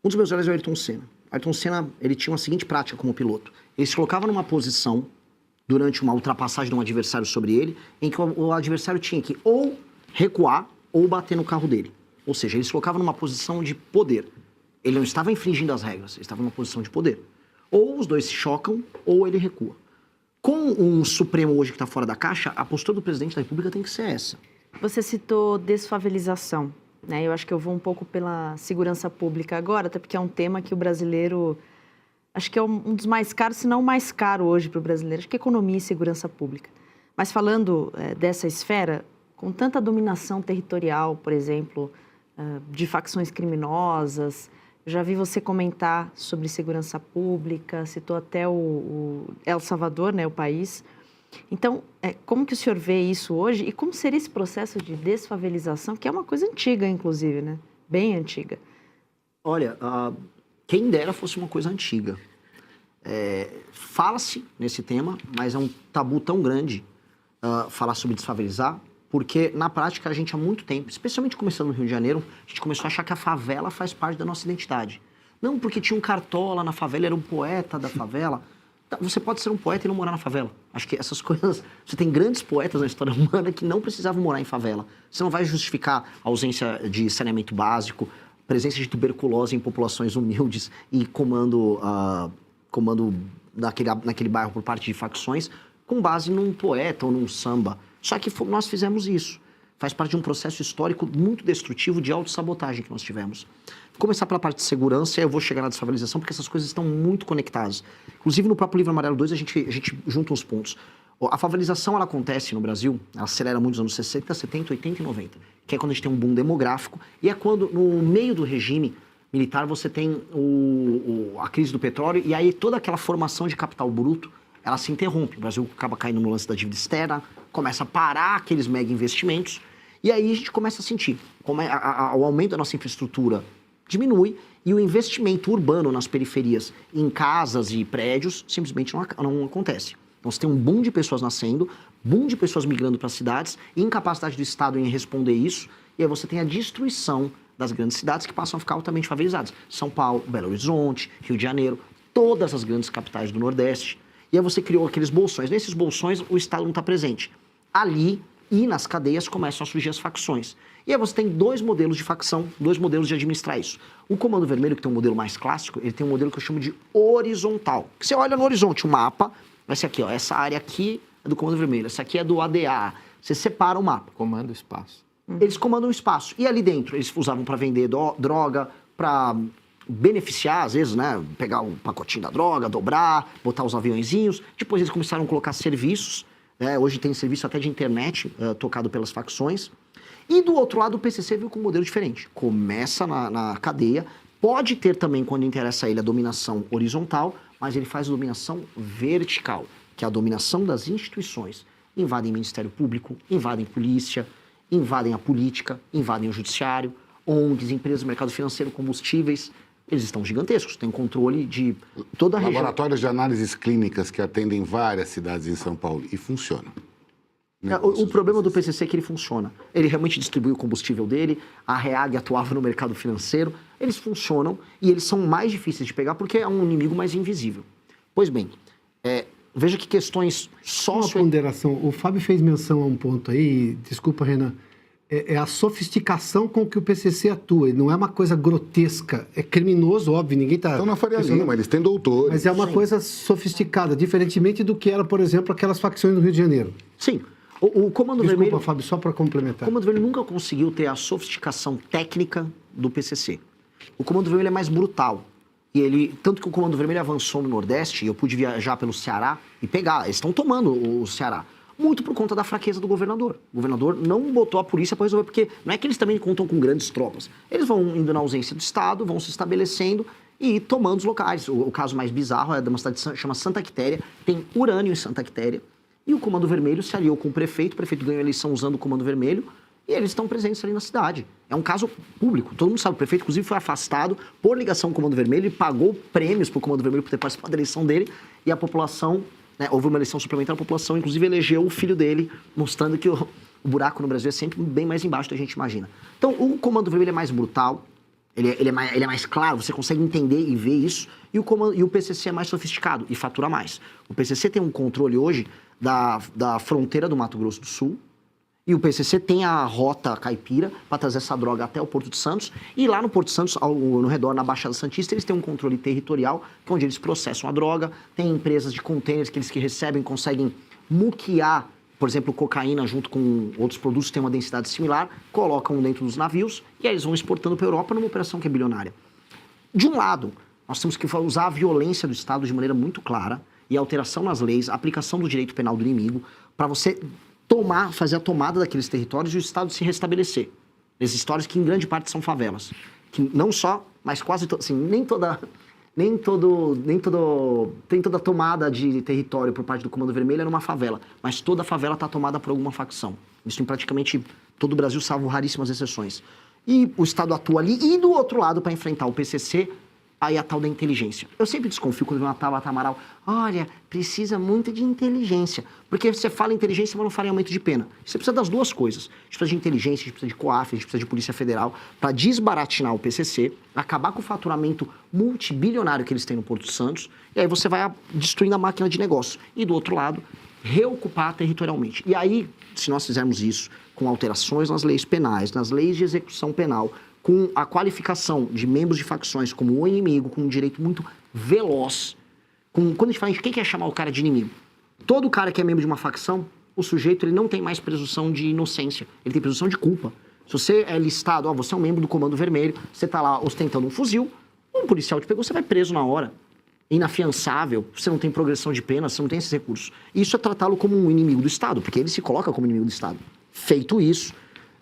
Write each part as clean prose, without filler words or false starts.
Um dos meus heróis é o Ayrton Senna. Ayrton Senna, ele tinha uma seguinte prática como piloto. Ele se colocava numa posição, durante uma ultrapassagem de um adversário sobre ele, em que o adversário tinha que ou recuar ou bater no carro dele. Ou seja, ele se colocava numa posição de poder. Ele não estava infringindo as regras, ele estava numa posição de poder. Ou os dois se chocam, ou ele recua. Com um Supremo hoje que está fora da caixa, a postura do presidente da República tem que ser essa. Você citou desfavelização, né? Eu acho que eu vou um pouco pela segurança pública agora, até porque é um tema que o brasileiro... Acho que é um dos mais caros, se não o mais caro hoje para o brasileiro. Acho que é economia e segurança pública. Mas falando dessa esfera, com tanta dominação territorial, por exemplo, de facções criminosas, já vi você comentar sobre segurança pública, citou até o El Salvador, né, o país. Então, como que o senhor vê isso hoje e como seria esse processo de desfavelização, que é uma coisa antiga, inclusive, né? Bem antiga. Olha, quem dera fosse uma coisa antiga. Fala-se nesse tema, mas é um tabu tão grande falar sobre desfavelizar, porque na prática a gente há muito tempo, especialmente começando no Rio de Janeiro, a gente começou a achar que a favela faz parte da nossa identidade. Não porque tinha um cartola na favela, era um poeta da favela. Você pode ser um poeta e não morar na favela. Acho que essas coisas... Você tem grandes poetas na história humana que não precisavam morar em favela. Você não vai justificar a ausência de saneamento básico, presença de tuberculose em populações humildes e comando naquele bairro por parte de facções com base num poeta ou num samba. Só que nós fizemos isso. Faz parte de um processo histórico muito destrutivo de autossabotagem que nós tivemos. Vou começar pela parte de segurança e eu vou chegar na desfavelização porque essas coisas estão muito conectadas. Inclusive no próprio Livro Amarelo 2 a gente junta uns pontos. A favelização, ela acontece no Brasil, ela acelera muito nos anos 60, 70, 80 e 90, que é quando a gente tem um boom demográfico, e é quando, no meio do regime militar, você tem a crise do petróleo, e aí toda aquela formação de capital bruto, ela se interrompe. O Brasil acaba caindo no lance da dívida externa, começa a parar aqueles mega investimentos, e aí a gente começa a sentir como o aumento da nossa infraestrutura diminui, e o investimento urbano nas periferias, em casas e prédios, simplesmente não acontece. Então, você tem um boom de pessoas nascendo, boom de pessoas migrando para as cidades, incapacidade do Estado em responder isso, e aí você tem a destruição das grandes cidades que passam a ficar altamente favelizadas. São Paulo, Belo Horizonte, Rio de Janeiro, todas as grandes capitais do Nordeste. E aí você criou aqueles bolsões. Nesses bolsões, o Estado não está presente. Ali e nas cadeias começam a surgir as facções. E aí você tem dois modelos de facção, dois modelos de administrar isso. O Comando Vermelho, que tem um modelo mais clássico, ele tem um modelo que eu chamo de horizontal. Que você olha no horizonte, o mapa... Vai ser aqui, ó, essa área aqui é do Comando Vermelho, essa aqui é do ADA. Você separa o mapa. Comanda o espaço. Eles comandam o espaço. E ali dentro, eles usavam para vender droga, para beneficiar, às vezes, né? Pegar o pacotinho da droga, dobrar, botar os aviõezinhos. Depois eles começaram a colocar serviços. Hoje tem serviço até de internet, tocado pelas facções. E do outro lado, o PCC veio com um modelo diferente. Começa na cadeia. Pode ter também, quando interessa a ele, a dominação horizontal, mas ele faz a dominação vertical, que é a dominação das instituições. Invadem Ministério Público, invadem polícia, invadem a política, invadem o judiciário, ONGs, empresas do mercado financeiro, combustíveis. Eles estão gigantescos, têm controle de toda a região. Laboratórios de análises clínicas que atendem várias cidades em São Paulo e funcionam. O problema do PCC é que ele funciona. Ele realmente distribui o combustível dele, a REAG atuava no mercado financeiro, eles funcionam e eles são mais difíceis de pegar porque é um inimigo mais invisível. Pois bem, veja que questões Uma ponderação, o Fábio fez menção a um ponto aí, desculpa, Renan, é a sofisticação com que o PCC atua, não é uma coisa grotesca, é criminoso, óbvio, ninguém está... Estão na Faria Lima, eles têm doutores. Mas é uma coisa sofisticada, diferentemente do que era, por exemplo, aquelas facções do Rio de Janeiro. Sim. O Comando Vermelho... Desculpa, Fábio, só para complementar. O Comando Vermelho nunca conseguiu ter a sofisticação técnica do PCC. O Comando Vermelho é mais brutal. Tanto que o Comando Vermelho avançou no Nordeste, e eu pude viajar pelo Ceará e pegar. Eles estão tomando o Ceará. Muito por conta da fraqueza do governador. O governador não botou a polícia para resolver, porque não é que eles também contam com grandes tropas. Eles vão indo na ausência do Estado, vão se estabelecendo e tomando os locais. O caso mais bizarro é de uma cidade que chama Santa Quitéria. Tem urânio em Santa Quitéria. E o Comando Vermelho se aliou com o prefeito ganhou a eleição usando o Comando Vermelho, e eles estão presentes ali na cidade. É um caso público, todo mundo sabe, o prefeito inclusive foi afastado por ligação com o Comando Vermelho e pagou prêmios para o Comando Vermelho por ter participado da eleição dele, e a população, houve uma eleição suplementar, a população inclusive elegeu o filho dele, mostrando que o buraco no Brasil é sempre bem mais embaixo do que a gente imagina. Então, o Comando Vermelho é mais brutal, Ele é mais claro, você consegue entender e ver isso. E o PCC é mais sofisticado e fatura mais. O PCC tem um controle hoje da fronteira do Mato Grosso do Sul. E o PCC tem a rota caipira para trazer essa droga até o Porto de Santos. E lá no Porto de Santos, no redor, na Baixada Santista, eles têm um controle territorial, que é onde eles processam a droga. Tem empresas de containers que eles que recebem, conseguem muquear, por exemplo, cocaína junto com outros produtos que têm uma densidade similar, colocam dentro dos navios e aí eles vão exportando para a Europa numa operação que é bilionária. De um lado, nós temos que usar a violência do Estado de maneira muito clara e a alteração nas leis, a aplicação do direito penal do inimigo, para você fazer a tomada daqueles territórios e o Estado se restabelecer. Esses territórios que em grande parte são favelas. Que não só, mas quase, assim, nem toda tomada de território por parte do Comando Vermelho era uma favela, mas toda favela está tomada por alguma facção. Isso em praticamente todo o Brasil, salvo raríssimas exceções. E o Estado atua ali, e do outro lado, para enfrentar o PCC, aí a tal da inteligência. Eu sempre desconfio quando eu vejo uma Tabata Amaral, olha, precisa muito de inteligência. Porque você fala inteligência, mas não fala em aumento de pena. Você precisa das duas coisas. A gente precisa de inteligência, a gente precisa de COAF, a gente precisa de Polícia Federal, para desbaratinar o PCC, acabar com o faturamento multibilionário que eles têm no Porto Santos, e aí você vai destruindo a máquina de negócio. E do outro lado, reocupar territorialmente. E aí, se nós fizermos isso com alterações nas leis penais, nas leis de execução penal, com a qualificação de membros de facções como o inimigo, com um direito muito veloz. Quando a gente fala, quem quer chamar o cara de inimigo? Todo cara que é membro de uma facção, o sujeito ele não tem mais presunção de inocência, ele tem presunção de culpa. Se você é listado, você é um membro do Comando Vermelho, você está lá ostentando um fuzil, um policial te pegou, você vai preso na hora. Inafiançável, você não tem progressão de pena, você não tem esses recursos. Isso é tratá-lo como um inimigo do Estado, porque ele se coloca como inimigo do Estado. Feito isso,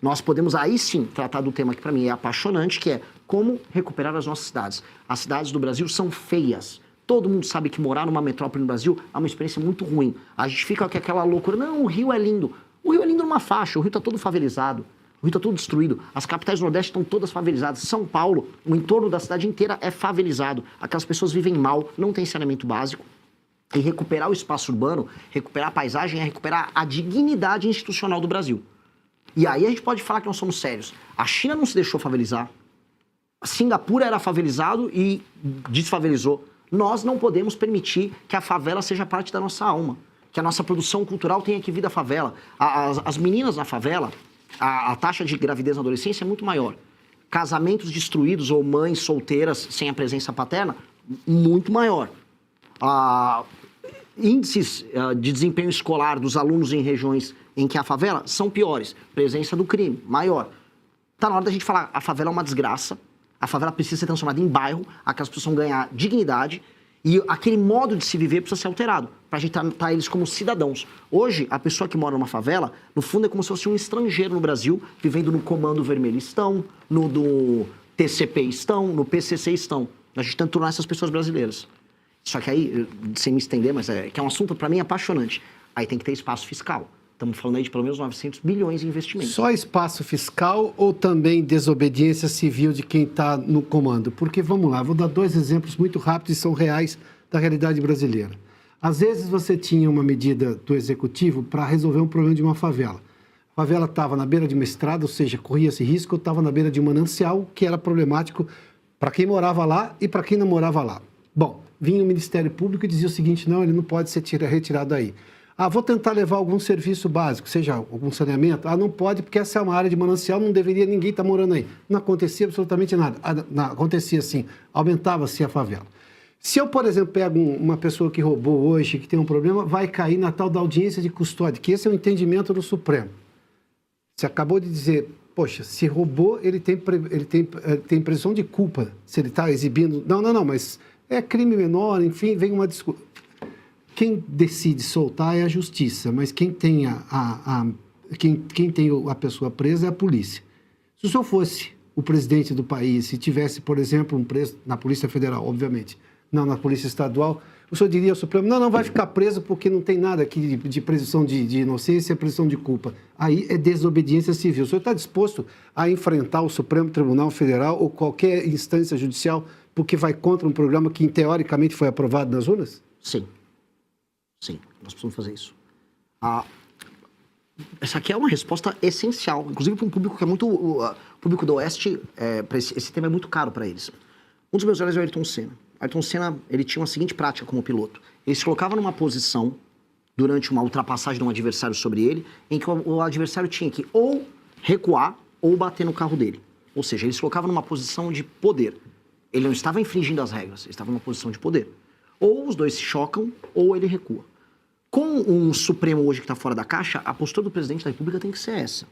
nós podemos aí sim tratar do tema que para mim é apaixonante, que é como recuperar as nossas cidades. As cidades do Brasil são feias. Todo mundo sabe que morar numa metrópole no Brasil é uma experiência muito ruim. A gente fica com aquela loucura, não, o Rio é lindo. O Rio é lindo numa faixa, o Rio está todo favelizado, o Rio está todo destruído. As capitais do Nordeste estão todas favelizadas. São Paulo, o entorno da cidade inteira é favelizado. Aquelas pessoas vivem mal, não tem saneamento básico. E recuperar o espaço urbano, recuperar a paisagem, é recuperar a dignidade institucional do Brasil. E aí a gente pode falar que nós somos sérios. A China não se deixou favelizar. A Singapura era favelizado e desfavelizou. Nós não podemos permitir que a favela seja parte da nossa alma. Que a nossa produção cultural tenha que vir da favela. As meninas na favela, a taxa de gravidez na adolescência é muito maior. Casamentos destruídos ou mães solteiras sem a presença paterna, muito maior. Índices de desempenho escolar dos alunos em regiões em que há favela são piores. Presença do crime, maior. Tá na hora da gente falar, a favela é uma desgraça, a favela precisa ser transformada em bairro, aquelas pessoas vão ganhar dignidade e aquele modo de se viver precisa ser alterado, pra gente tratar eles como cidadãos. Hoje, a pessoa que mora numa favela, no fundo é como se fosse um estrangeiro no Brasil, vivendo no Comando Vermelho estão, no do TCP estão, no PCC estão. A gente tenta tornar essas pessoas brasileiras. Só que aí, sem me estender, mas que é um assunto para mim apaixonante, aí tem que ter espaço fiscal. Estamos falando aí de pelo menos 900 bilhões em investimentos. Só espaço fiscal ou também desobediência civil de quem está no comando? Porque, vamos lá, vou dar dois exemplos muito rápidos e são reais da realidade brasileira. Às vezes você tinha uma medida do executivo para resolver um problema de uma favela. A favela estava na beira de uma estrada, ou seja, corria esse risco, ou estava na beira de um manancial, que era problemático para quem morava lá e para quem não morava lá. Bom, vinha o Ministério Público e dizia o seguinte, não, ele não pode ser retirado aí. Vou tentar levar algum serviço básico, seja algum saneamento. Não pode, porque essa é uma área de manancial, não deveria ninguém estar morando aí. Não acontecia absolutamente nada. Não, acontecia assim, aumentava-se a favela. Se eu, por exemplo, pego uma pessoa que roubou hoje, que tem um problema, vai cair na tal da audiência de custódia, que esse é o entendimento do Supremo. Você acabou de dizer, poxa, se roubou, ele tem presunção de culpa, se ele está exibindo... Não, mas é crime menor, enfim, vem uma desculpa. Quem decide soltar é a justiça, mas quem tem quem tem a pessoa presa é a polícia. Se o senhor fosse o presidente do país, se tivesse, por exemplo, um preso na Polícia Federal, obviamente, não na Polícia Estadual, o senhor diria ao Supremo, não vai ficar preso porque não tem nada aqui de presunção de inocência e presunção de culpa. Aí é desobediência civil. O senhor está disposto a enfrentar o Supremo Tribunal Federal ou qualquer instância judicial porque vai contra um programa que, teoricamente, foi aprovado nas urnas? Sim. Sim, nós precisamos fazer isso. Essa aqui é uma resposta essencial, inclusive para um público que é muito... O público do Oeste, esse tema é muito caro para eles. Um dos meus heróis é o Ayrton Senna. Ayrton Senna, ele tinha uma seguinte prática como piloto. Ele se colocava numa posição, durante uma ultrapassagem de um adversário sobre ele, em que o adversário tinha que ou recuar ou bater no carro dele. Ou seja, ele se colocava numa posição de poder. Ele não estava infringindo as regras, ele estava numa posição de poder. Ou os dois se chocam, ou ele recua. Com um Supremo hoje que está fora da caixa, a postura do presidente da República tem que ser essa.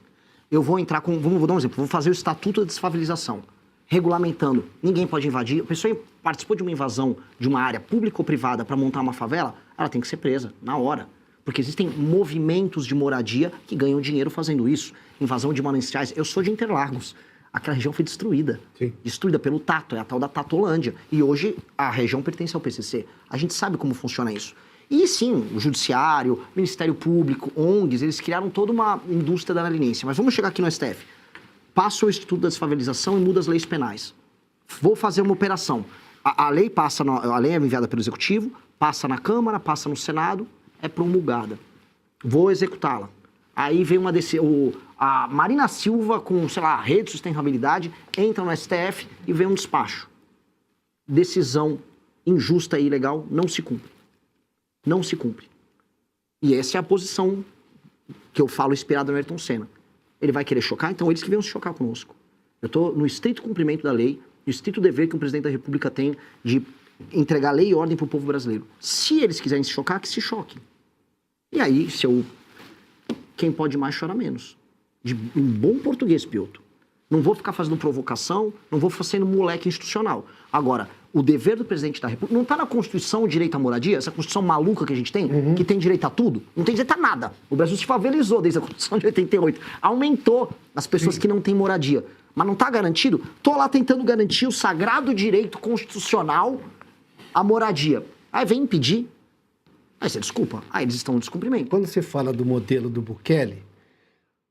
Eu vou entrar com... Vou dar um exemplo. Vou fazer o Estatuto da Desfavelização, regulamentando. Ninguém pode invadir. A pessoa participou de uma invasão de uma área pública ou privada para montar uma favela, ela tem que ser presa, na hora. Porque existem movimentos de moradia que ganham dinheiro fazendo isso. Invasão de mananciais. Eu sou de Interlagos. Aquela região foi destruída. Sim. Destruída pelo Tato, é a tal da Tatolândia. E hoje a região pertence ao PCC. A gente sabe como funciona isso. E sim, o Judiciário, o Ministério Público, ONGs, eles criaram toda uma indústria da leniência. Mas vamos chegar aqui no STF. Passa o Instituto da Desfavelização e muda as leis penais. Vou fazer uma operação. A lei passa, a lei é enviada pelo Executivo, passa na Câmara, passa no Senado, é promulgada. Vou executá-la. Aí vem a Marina Silva com, sei lá, rede de sustentabilidade, entra no STF e vem um despacho. Decisão injusta e ilegal não se cumpre. Não se cumpre. E essa é a posição que eu falo inspirada no Ayrton Senna. Ele vai querer chocar, então eles que venham se chocar conosco. Eu estou no estrito cumprimento da lei, no estrito dever que um presidente da República tem de entregar lei e ordem para o povo brasileiro. Se eles quiserem se chocar, que se choquem. E aí, quem pode mais chora menos. De um bom português, Piotr. Não vou ficar fazendo provocação, não vou ficar sendo moleque institucional. Agora, o dever do presidente da República... Não está na Constituição o direito à moradia? Essa Constituição maluca que a gente tem, que tem direito a tudo? Não tem direito a nada. O Brasil se favelizou desde a Constituição de 88. Aumentou as pessoas que não têm moradia. Mas não está garantido? Estou lá tentando garantir o sagrado direito constitucional à moradia. Aí vem impedir. Aí você desculpa. Aí eles estão no descumprimento. Quando você fala do modelo do Bukele,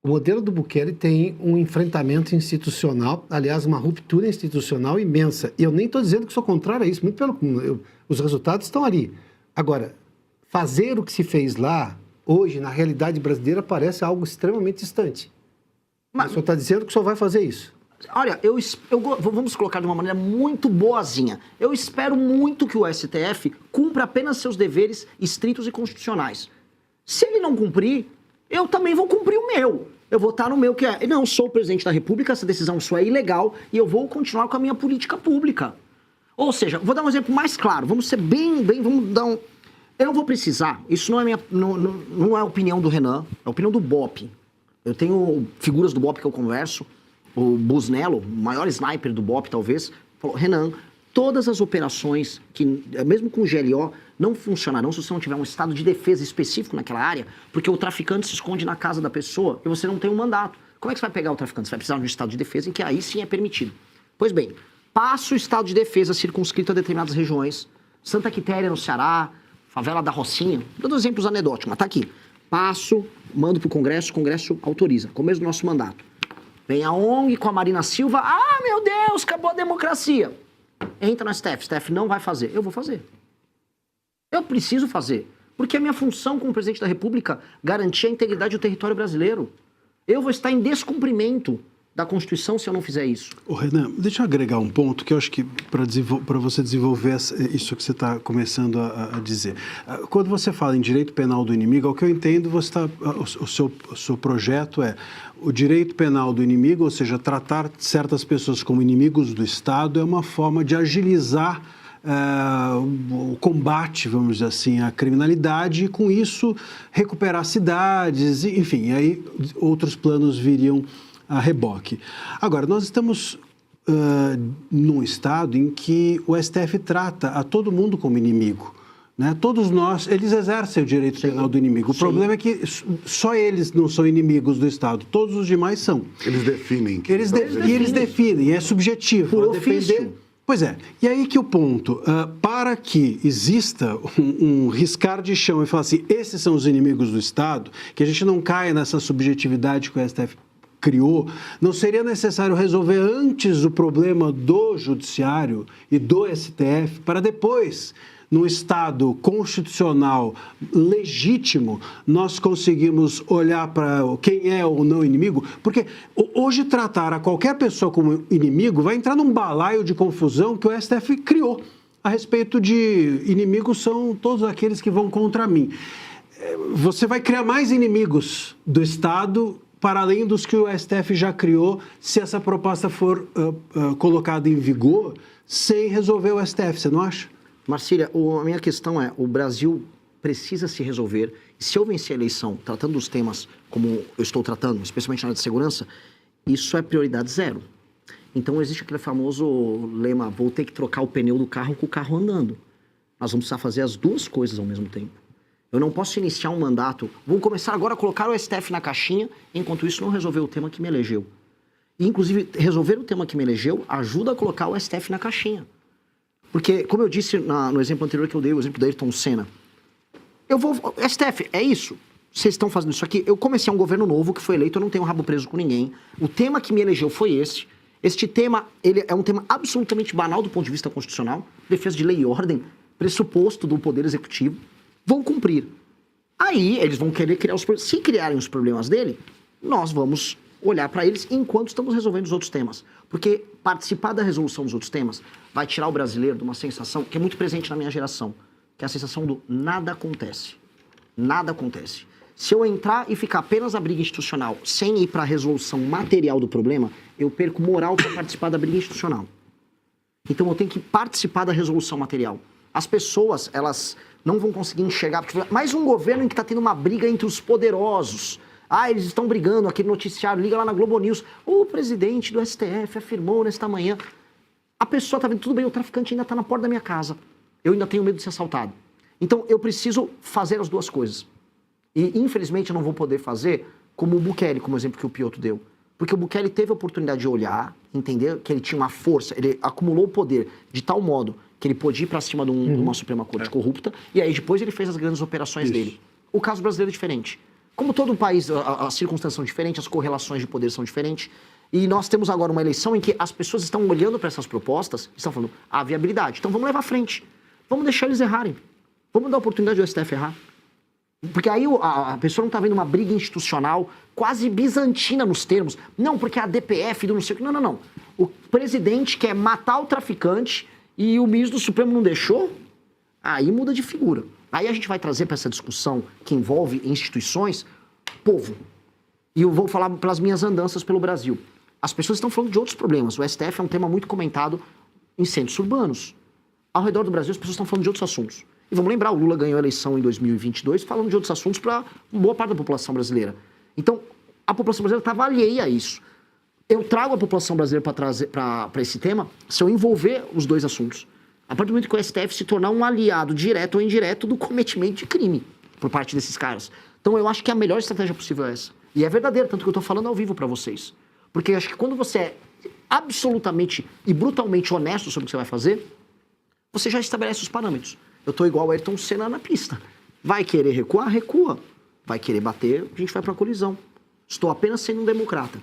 o modelo do Bukele tem um enfrentamento institucional, aliás, uma ruptura institucional imensa. E eu nem estou dizendo que sou contrário a isso, muito pelo os resultados estão ali. Agora, fazer o que se fez lá, hoje, na realidade brasileira, parece algo extremamente distante. Mas o senhor está dizendo que o senhor vai fazer isso? Olha, vamos colocar de uma maneira muito boazinha. Eu espero muito que o STF cumpra apenas seus deveres estritos e constitucionais. Se ele não cumprir, eu também vou cumprir o meu. Eu vou estar no meu que é... Não, sou o presidente da República, essa decisão sua é ilegal e eu vou continuar com a minha política pública. Ou seja, vou dar um exemplo mais claro. Vamos ser vamos dar um... Eu não vou precisar, isso não é a opinião do Renan, é a opinião do BOP. Eu tenho figuras do BOP que eu converso, o Busnello, o maior sniper do BOP talvez, falou, Renan, todas as operações, que mesmo com o GLO, não funcionarão se você não tiver um estado de defesa específico naquela área, porque o traficante se esconde na casa da pessoa e você não tem um mandato. Como é que você vai pegar o traficante? Você vai precisar de um estado de defesa em que aí sim é permitido. Pois bem, passa o estado de defesa circunscrito a determinadas regiões, Santa Quitéria no Ceará, favela da Rocinha, dando exemplos anedóticos, mas tá aqui. Passo, mando pro Congresso, o Congresso autoriza, começo do nosso mandato. Vem a ONG com a Marina Silva, meu Deus, acabou a democracia. Entra no STF, STF não vai fazer, eu vou fazer. Eu preciso fazer, porque é minha função como presidente da República garantir a integridade do território brasileiro. Eu vou estar em descumprimento da Constituição se eu não fizer isso. Ô Renan, deixa eu agregar um ponto que eu acho que para você desenvolver isso que você está começando a dizer. Quando você fala em direito penal do inimigo, ao que eu entendo, o seu projeto é o direito penal do inimigo, ou seja, tratar certas pessoas como inimigos do Estado é uma forma de agilizar o combate, vamos dizer assim, à criminalidade e com isso recuperar cidades, enfim, aí outros planos viriam a reboque. Agora, nós estamos num estado em que o STF trata a todo mundo como inimigo. Né? Todos nós, eles exercem o direito penal do inimigo. O problema é que só eles não são inimigos do Estado, todos os demais são. Eles definem. Eles definem, e é subjetivo. Por ofício. Pois é, e aí que o ponto, para que exista um riscar de chão e falar assim, esses são os inimigos do Estado, que a gente não caia nessa subjetividade que o STF criou, não seria necessário resolver antes o problema do Judiciário e do STF para depois num Estado constitucional legítimo, nós conseguimos olhar para quem é ou não inimigo? Porque hoje tratar a qualquer pessoa como inimigo vai entrar num balaio de confusão que o STF criou a respeito de inimigos são todos aqueles que vão contra mim. Você vai criar mais inimigos do Estado para além dos que o STF já criou, se essa proposta for colocada em vigor, sem resolver o STF, você não acha? Marcília, a minha questão é, o Brasil precisa se resolver, e se eu vencer a eleição tratando dos temas como eu estou tratando, especialmente na área de segurança, isso é prioridade zero. Então existe aquele famoso lema, vou ter que trocar o pneu do carro com o carro andando. Nós vamos precisar fazer as duas coisas ao mesmo tempo. Eu não posso iniciar um mandato, vou começar agora a colocar o STF na caixinha, enquanto isso não resolver o tema que me elegeu. E, inclusive, resolver o tema que me elegeu ajuda a colocar o STF na caixinha. Porque, como eu disse no exemplo anterior que eu dei, o exemplo da Ayrton Senna, STF, é isso? Vocês estão fazendo isso aqui? Eu comecei um governo novo que foi eleito, eu não tenho rabo preso com ninguém. O tema que me elegeu foi esse. Este tema, ele é um tema absolutamente banal do ponto de vista constitucional, defesa de lei e ordem, pressuposto do poder executivo. Vão cumprir. Aí eles vão querer criar os problemas. Se criarem os problemas dele, nós vamos olhar para eles enquanto estamos resolvendo os outros temas. Porque participar da resolução dos outros temas vai tirar o brasileiro de uma sensação que é muito presente na minha geração, que é a sensação do nada acontece. Nada acontece. Se eu entrar e ficar apenas na briga institucional sem ir para a resolução material do problema, eu perco moral para participar da briga institucional. Então eu tenho que participar da resolução material. As pessoas, elas não vão conseguir enxergar, porque mais um governo em que está tendo uma briga entre os poderosos. Eles estão brigando, aquele noticiário, liga lá na Globo News. O presidente do STF afirmou nesta manhã. A pessoa está vendo, tudo bem, o traficante ainda está na porta da minha casa. Eu ainda tenho medo de ser assaltado. Então, eu preciso fazer as duas coisas. E, infelizmente, eu não vou poder fazer como o Bukele, como o exemplo que o Piotr deu. Porque o Bukele teve a oportunidade de olhar, entender que ele tinha uma força, ele acumulou o poder de tal modo que ele pôde ir para cima de uma Suprema Corte corrupta, e aí depois ele fez as grandes operações dele. O caso brasileiro é diferente. Como todo país, as circunstâncias são diferentes, as correlações de poder são diferentes, e nós temos agora uma eleição em que as pessoas estão olhando para essas propostas e estão falando, há viabilidade. Então vamos levar à frente. Vamos deixar eles errarem. Vamos dar a oportunidade do STF errar. Porque aí a pessoa não está vendo uma briga institucional quase bizantina nos termos. Não, porque a DPF do não sei o que. Não, não, não. O presidente quer matar o traficante e o ministro do Supremo não deixou, aí muda de figura. Aí a gente vai trazer para essa discussão que envolve instituições, povo. E eu vou falar pelas minhas andanças pelo Brasil. As pessoas estão falando de outros problemas. O STF é um tema muito comentado em centros urbanos. Ao redor do Brasil, as pessoas estão falando de outros assuntos. E vamos lembrar, o Lula ganhou a eleição em 2022 falando de outros assuntos para boa parte da população brasileira. Então, a população brasileira estava alheia a isso. Eu trago a população brasileira para esse tema se eu envolver os dois assuntos. A partir do momento que o STF se tornar um aliado direto ou indireto do cometimento de crime por parte desses caras. Então eu acho que a melhor estratégia possível é essa. E é verdadeiro, tanto que eu estou falando ao vivo para vocês. Porque eu acho que quando você é absolutamente e brutalmente honesto sobre o que você vai fazer, você já estabelece os parâmetros. Eu estou igual o Ayrton Senna na pista. Vai querer recuar? Recua. Vai querer bater? A gente vai para a colisão. Estou apenas sendo um democrata.